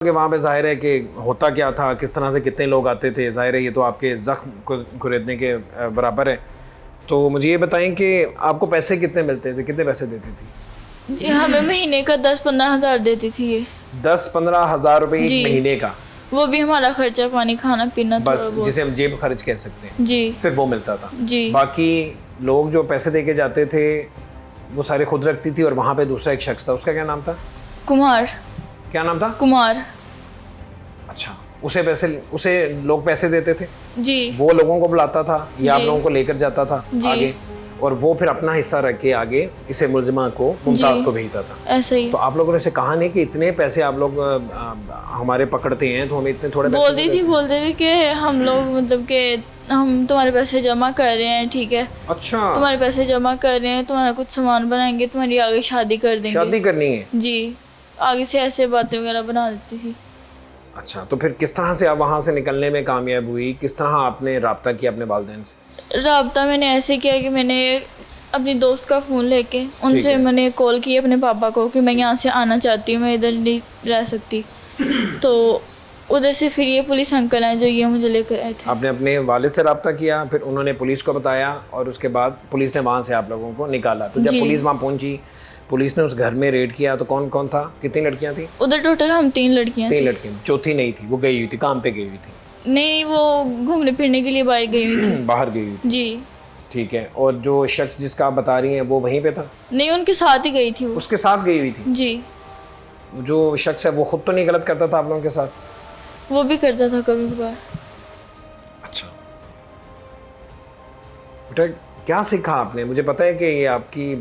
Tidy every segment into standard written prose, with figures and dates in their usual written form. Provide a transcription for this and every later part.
कि वहाँ पे ज़ाहिर है कि होता क्या था, किस तरह से कितने लोग आते थे, ज़ाहिर है ये तो आपके ज़ख्म को कुरेदने के बराबर है। तो मुझे ये बताएं कि आपको पैसे कितने मिलते थे, कितने पैसे देती थी? जी हमें महीने का 10-15 हज़ार देती थी ये। 10-15 हज़ार रुपये एक जी। महीने का? वो भी हमारा खर्चा पानी खाना पीना बस, थोड़ा बहुत। जिसे हम जेब खर्च कह सकते हैं, जी सिर्फ वो मिलता था? जी। बाकी लोग जो पैसे दे के जाते थे वो सारे खुद रखती थी, और वहाँ पे दूसरा एक शख्स था, उसका क्या नाम था? कुमार। क्या नाम था? कुमार। अच्छा, उसे लोग पैसे देते थे, जी वो लोगों को बुलाता था या आप जी। लोगों को लेकर जाता था जी। आगे, और वो फिर अपना हिस्सा रख के आगे इसे मुलजिमा को, मुमताज़ जी। को भेजता था? ऐसा ही तो आप लोगों ने उसे कहा नहीं कि इतने पैसे आप लोग हमारे पकड़ते हैं तो हमें इतने थोड़े पैसे बोलते थे कि हम लोग मतलब कि हम तुम्हारे पैसे जमा कर रहे हैं, ठीक है, अच्छा, तुम्हारे पैसे जमा कर रहे हैं, तुम्हारा कुछ सामान बनाएंगे, तुम्हारी आगे शादी कर देंगे। शादी करनी है? जी, आगे से ऐसे बातें वगैरह बना देती थी। अच्छा, तो फिर किस तरह से आप वहाँ से निकलने में कामयाब हुई? किस तरह आपने रब्ता किया अपने वालिदैन से? राब्ता मैंने ऐसे किया कि मैंने अपनी दोस्त का फ़ोन लेके उनसे मैंने कॉल की अपने पापा को कि मैं यहाँ से आना चाहती हूँ, मैं इधर नहीं रह सकती। तो उधर से फिर ये पुलिस अंकल हैं जो ये मुझे लेकर आए थे। आपने अपने वालिद से रब्ता किया, फिर उन्होंने पुलिस को बताया, और उसके बाद पुलिस ने वहाँ से आप लोगों को निकाला। तो जब जी। पुलिस वहाँ पहुँची, पुलिस ने उस घर में रेड किया, तो कौन कौन था, कितनी लड़कियाँ थी? उधर टोटल हम 3 लड़कियाँ 3 थी। लड़कियाँ, चौथी नहीं थी, वो गई हुई थी, काम पे गई हुई थी? नहीं, वो घूमने फिरने के लिए बाहर गई हुई थी। बाहर गई हुई थी, जी। ठीक है। और जो शख्स जिसका आप बता रही हैं वो वहीं पे था? नहीं, उनके साथ ही गई थी वो। उसके साथ गई हुई थी? जी, जो शख्स है वो खुद तो नहीं गलत करता था आप लोगों के साथ? वो भी करता था कभी कभार। अच्छा बेटा, क्या सीखा आपने? मुझे पता है कि ये आपकी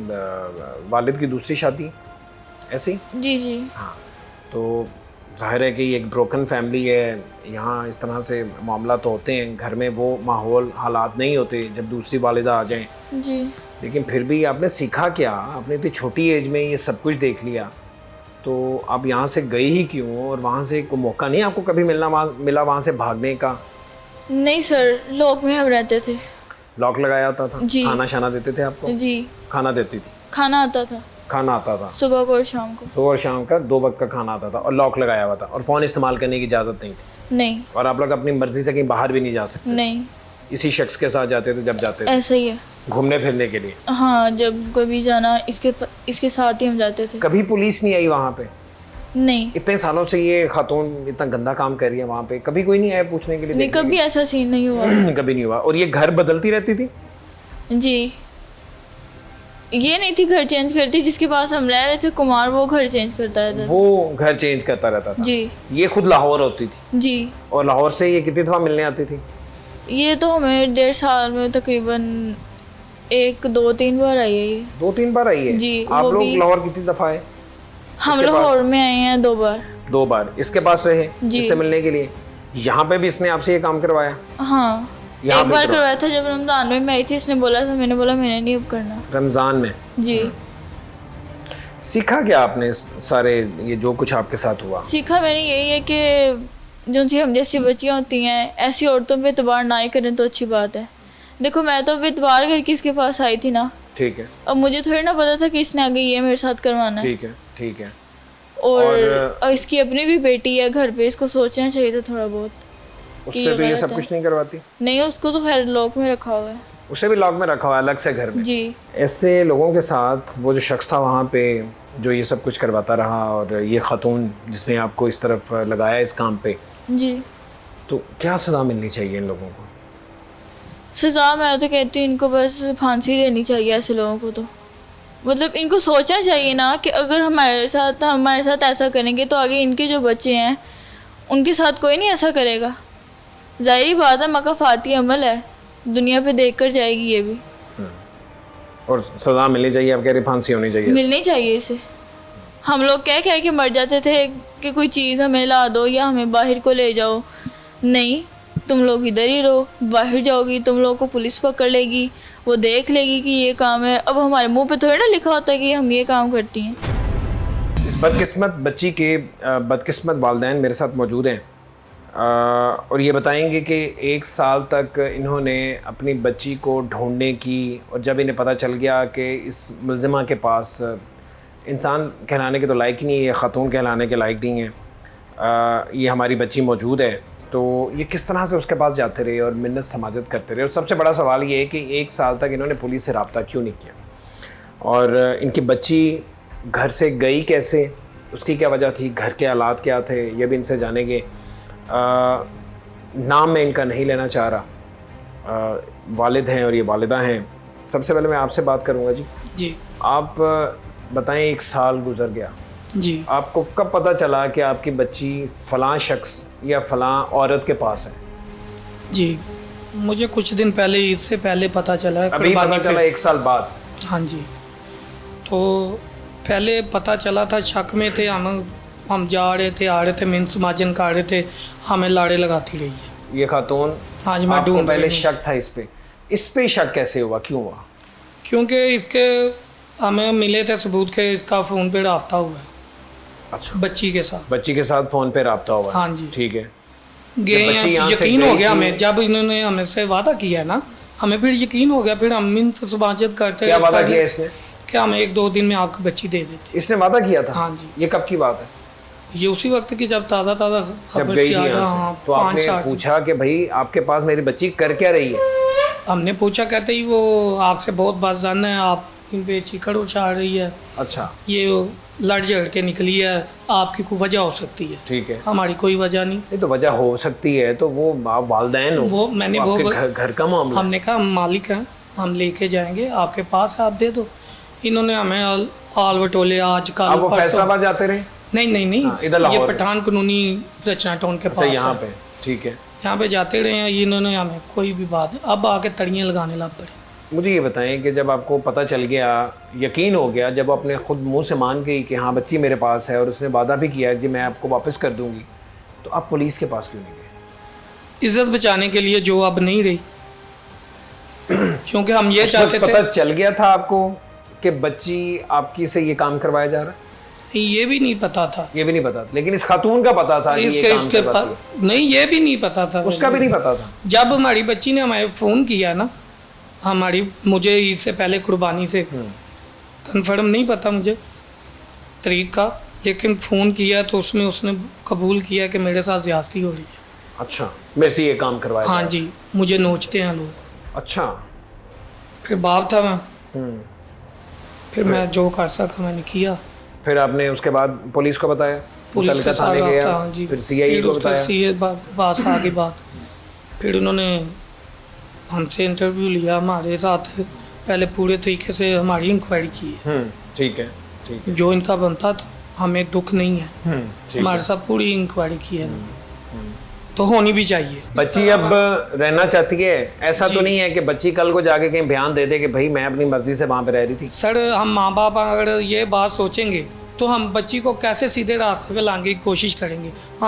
वालिद की दूसरी शादी ऐसी? जी जी। हाँ, तो ज़ाहिर है कि ये एक ब्रोकन फैमिली है, यहाँ इस तरह से मामला तो होते हैं, घर में वो माहौल हालात नहीं होते जब दूसरी वालिदा आ जाएं, जी। लेकिन फिर भी आपने सीखा क्या? आपने इतनी छोटी एज में ये सब कुछ देख लिया, तो आप यहाँ से गई ही क्यों? और वहाँ से कोई मौका नहीं आपको कभी मिला वहाँ से भागने का? नहीं सर, लॉक में हम रहते थे। लॉक लगाया होता था? जी। खाना शाना देते थे आपको? जी, खाना देती थी? खाना आता था खाना आता था सुबह को और शाम को। सुबह और शाम का 2 वक्त का खाना आता था, और लॉक लगाया हुआ था, और फ़ोन इस्तेमाल करने की इजाज़त नहीं थी? नहीं और आप लोग अपनी मर्ज़ी से कहीं बाहर भी नहीं जा सकते? नहीं, इसी शख्स के साथ जाते थे जब जाते थे ऐसा ही है। घूमने फिरने के लिए? हाँ, जब कभी जाना इसके साथ ही हम जाते थे। कभी पुलिस नहीं आई वहाँ पे? नहीं इतने सालों से ये खातून इतना गंदा काम कर रही है वहाँ पे, कभी कोई नहीं आया पूछने के लिए? नहीं, देखने कभी ऐसा सीन नहीं हुआ। के लिए? कभी नहीं हुआ। और ये घर बदलती रहती थी? जी, ये नहीं थी घर चेंज करती, जिसके पास हम रह रहे थे कुमार, वो घर चेंज करता रहता था। वो घर चेंज करता रहता था? जी ये खुद लाहौर होती थी? जी। और लाहौर से ये कितनी दफ़ा मिलने आती थी? ये तो हमें 1.5 साल में तकरीबन 1-2-3 बार आई है ये। 2-3 बार आई है? जी, आप वो लोग भी- लाहौर कितनी दफ़ा आए? हम इसके लाहौर में आए हैं 2 बार। 2 बार इसके पास रहे जी। इससे मिलने के लिए? यहाँ पे भी इसने आपसे ये काम करवाया? हाँ, यहाँ एक पे बार करवाया? करवाया था जब रमज़ान में मैं आई थी, इसने बोला था, मैंने बोला मैंने नहीं अब करना। रमज़ान में? जी। सीखा क्या आपने सारे ये जो कुछ आपके साथ हुआ? सीखा मैंने यही है कि जो सी हम जैसी बच्चियाँ होती हैं, ऐसी औरतों पे एतबार ना ही करें तो अच्छी बात है। देखो, मैं तो एतबार करके इसके पास आई थी ना, ठीक है, अब मुझे थोड़ी ना पता था कि इसने आगे ये मेरे साथ करवाना है। ठीक है, ठीक है। और इसकी अपनी भी बेटी है घर पे, इसको सोचना चाहिए था थोड़ा बहुत। उससे तो ये गलत सब है। कुछ नहीं करवाती? नहीं, उसको तो खैर लॉक में रखा हुआ है। उसे भी लॉक में रखा हुआ है अलग से घर में? जी ऐसे लोगों के साथ वो जो शख्स था वहाँ पे जो ये सब कुछ करवाता रहा, और ये खातून जिसने आपको इस तरफ लगाया इस काम पे, जी। तो क्या सज़ा मिलनी चाहिए इन लोगों को? सज़ा मैं तो कहती हूँ इनको बस फांसी देनी चाहिए ऐसे लोगों को। तो मतलब इनको सोचना चाहिए ना कि अगर हमारे साथ ऐसा करेंगे तो आगे इनके जो बच्चे हैं उनके साथ कोई नहीं ऐसा करेगा। ज़ाहिरी बात है, मकाफ़ाती अमल है, दुनिया पे देख कर जाएगी ये भी। और सज़ा मिलनी चाहिए? आप कह रहे फांसी होनी चाहिए? मिलनी चाहिए इसे। हम लोग कह कह के मर जाते थे कि कोई चीज़ हमें ला दो या हमें बाहर को ले जाओ। नहीं, तुम लोग इधर ही रहो, बाहर जाओगी तुम लोग को पुलिस पकड़ लेगी, वो देख लेगी कि ये काम है। अब हमारे मुंह पे थोड़ी ना लिखा होता है कि हम ये काम करती हैं। इस बदकिस्मत बच्ची के बदकिस्मत वालिदैन मेरे साथ मौजूद हैं, और ये बताएंगे कि 1 साल तक इन्होंने अपनी बच्ची को ढूंढने की, और जब इन्हें पता चल गया कि इस मुलजिमा के पास इंसान कहलाने के तो लायक ही नहीं है, ख़ातून कहलाने के लायक नहीं है, ये हमारी बच्ची मौजूद है, तो ये किस तरह से उसके पास जाते रहे और मिन्नत समाजत करते रहे। और सबसे बड़ा सवाल ये है कि 1 साल तक इन्होंने पुलिस से रब्ता क्यों नहीं किया, और इनकी बच्ची घर से गई कैसे, उसकी क्या वजह थी, घर के हालात क्या थे, ये भी इनसे जानेंगे। नाम मैं इनका नहीं लेना चाह रहा, वालिद हैं और ये वालिदा हैं। सबसे पहले मैं आपसे बात करूँगा जी। आप बताएं, 1 साल गुजर गया जी, आपको कब पता चला कि आपकी बच्ची फ़लाँ शख्स या फ़लाँ औरत के पास है? जी मुझे कुछ दिन पहले, इससे पहले पता चला है। अभी पता चला 1 साल बाद? हाँ जी, तो पहले पता चला था, शक में थे हम जा रहे थे, आ रहे थे, मिन्स माजन कर रहे थे, हमें लाड़े लगाती रही है ये खातून। हाँ जी, मैं आपको ढूंढ पहले रही हूँ। शक था इस पे शक कैसे हुआ, क्यों हुआ? क्योंकि इसके हमें मिले थे सबूत के इसका फ़ोन पे रास्ता हुआ है अच्छा, बच्ची के साथ। बच्ची के साथ फ़ोन पे रब्ता हुआ? हाँ जी, ठीक है। गए जब बच्ची हैं, यहाँ से यकीन हो गई गया थी- हमें, जब इन्होंने हमसे वादा किया ना, हमें फिर यकीन हो गया, फिर हम मिन्नत समाजत करते क्या वादा रहते किया हैं इसने? कि हम 1-2 दिन में आपको बच्ची दे देते। इसने वादा किया था? हाँ जी, ये कब की बात है? ये उसी वक्त की जब ताज़ा जब खबर गई थी। थी यहाँ हाँ, से, तो आपने 5-4 दिन। पूछा कि भाई आपके पास मेरी बच्ची कर क्या रही है? हमने पूछा, कहते ही वो आपसे बहुत बात जानना है, आप इन पे चीखड़ उछाल रही है, अच्छा, ये लड़ झगड़ के निकली है, आपकी कोई वजह हो सकती है। ठीक है। हमारी कोई वजह नहीं। नहीं तो वजह हो सकती है, तो वो आप वालिदैन हो, वो मैंने आपके वो घर का मामला। हमने कहा हम मालिक हैं, हम लेके जाएंगे, आपके पास है, आप दे दो। इन्होंने हमें आल बटोले आज कल आप वो परसों। फैसलाबाद जाते रहे? नहीं हाँ, इधर ये लाहौर पठान कानूनी रचना टाउन के अच्छा, पास यहाँ है। पे, ठीक है। यहाँ पे जाते रहे हैं, इन्होंने हमें कोई भी बात, अब आके तड़ियाँ लगाने लग पड़े। मुझे ये बताएं कि जब आपको पता चल गया, यकीन हो गया, जब आपने खुद मुंह से मान गई कि हाँ बच्ची मेरे पास है और उसने वादा भी किया जी मैं आपको वापस कर दूंगी, तो आप पुलिस के पास क्यों नहीं गए? इज्जत बचाने के लिए, जो अब नहीं रही। क्योंकि हम ये उस चाहते वक्त थे, पता चल गया था आपको कि बच्ची आपकी से ये काम करवाया जा रहा है? ये भी नहीं पता था। ये भी नहीं पता, लेकिन इस खातून का पता था कि ये काम इसके करवाती है। नहीं, ये भी नहीं पता था। उसका भी नहीं पता था? जब हमारी बच्ची ने हमारे फ़ोन किया ना, मुझे इससे पहले कुर्बानी से कंफर्म नहीं पता मुझे तरीक का, लेकिन फ़ोन किया तो उसमें उसने कबूल किया कि मेरे साथ ज़्यादती हो रही है। अच्छा, मेरे से ये काम करवाया हाँ जा जी, मुझे नोचते हैं लोग। रहा है। अच्छा। फिर बाप था मैं, हम्म। फिर मैं जो कर सका मैंने किया। फिर आपने उसके बाद पुलिस को बताया? पुलिस मुतल्लिका के साथ थाने गया, रहा, हाँ जी। फिर सीआईए फिर को उसके बताया? सीए पास आ गई बात। फिर उन्होंने हमसे इंटरव्यू लिया, हमारे साथ पहले पूरे तरीके से हमारी इंक्वायरी की है। ठीक है, ठीक है। जो इनका बनता था, हमें दुख नहीं है, ठीक हमारे है। साथ पूरी इंक्वायरी की है, तो होनी भी चाहिए। बच्ची अब रहना चाहती है? ऐसा तो नहीं है कि बच्ची कल को जाके कहीं बयान दे दे कि भाई मैं अपनी मर्जी से वहाँ पे रह रही थी? सर, हम माँ बाप अगर ये बात सोचेंगे तो हम बच्ची को कैसे सीधे रास्ते पे लाने की कोशिश करेंगे। हम